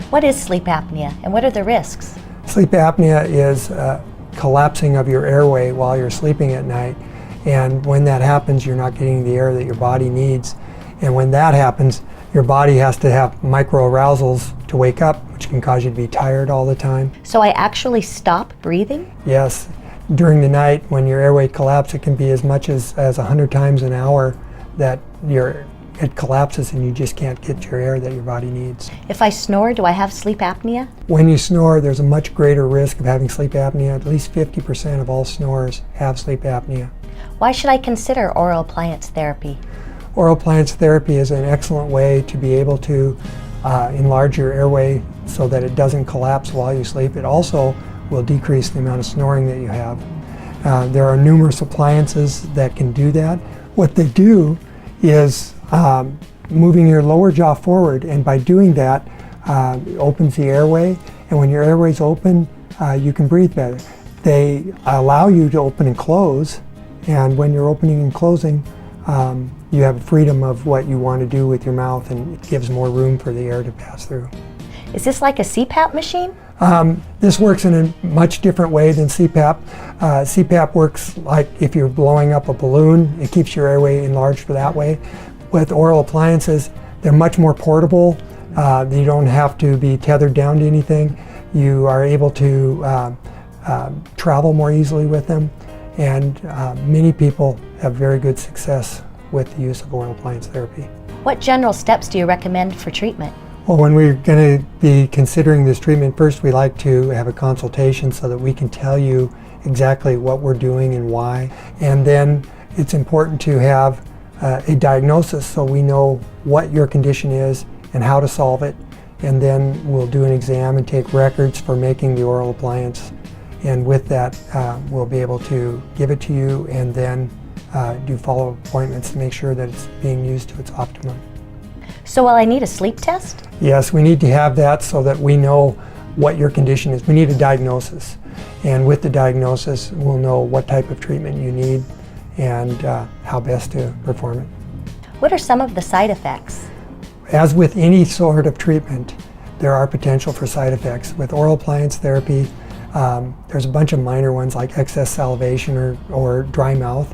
What is sleep apnea and what are the risks? Sleep apnea is collapsing of your airway while you're sleeping at night. And when that happens, you're not getting the air that your body needs. And when that happens, your body has to have micro-arousals to wake up, which can cause you to be tired all the time. So I actually stop breathing? Yes. During the night, when your airway collapses, it can be as much as 100 times an hour that it collapses and you just can't get your air that your body needs. If I snore, do I have sleep apnea? When you snore, there's a much greater risk of having sleep apnea. At least 50% of all snorers have sleep apnea. Why should I consider oral appliance therapy? Oral appliance therapy is an excellent way to be able to enlarge your airway so that it doesn't collapse while you sleep. It also will decrease the amount of snoring that you have. There are numerous appliances that can do that. What they do is moving your lower jaw forward, and by doing that, it opens the airway, and when your airway's open, you can breathe better. They allow you to open and close, and when you're opening and closing, you have freedom of what you want to do with your mouth, and it gives more room for the air to pass through. Is this like a CPAP machine? This works in a much different way than CPAP. CPAP works like if you're blowing up a balloon, it keeps your airway enlarged that way. With oral appliances, they're much more portable. You don't have to be tethered down to anything. You are able to travel more easily with them, and many people have very good success with the use of oral appliance therapy. What general steps do you recommend for treatment? Well, when we're going to be considering this treatment, first we like to have a consultation so that we can tell you exactly what we're doing and why. And then it's important to have a diagnosis so we know what your condition is and how to solve it. And then we'll do an exam and take records for making the oral appliance. And with that, we'll be able to give it to you and then do follow-up appointments to make sure that it's being used to its optimum. So will I need a sleep test? Yes, we need to have that so that we know what your condition is. We need a diagnosis. And with the diagnosis, we'll know what type of treatment you need and how best to perform it. What are some of the side effects? As with any sort of treatment, there are potential for side effects. With oral appliance therapy, there's a bunch of minor ones like excess salivation or dry mouth.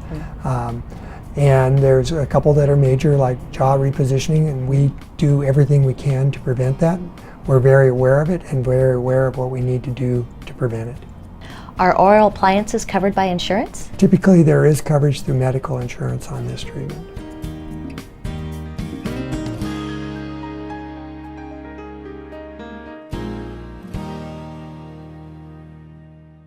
And there's a couple that are major, like jaw repositioning, and we do everything we can to prevent that. We're very aware of it and very aware of what we need to do to prevent it. Are oral appliances covered by insurance? Typically there is coverage through medical insurance on this treatment.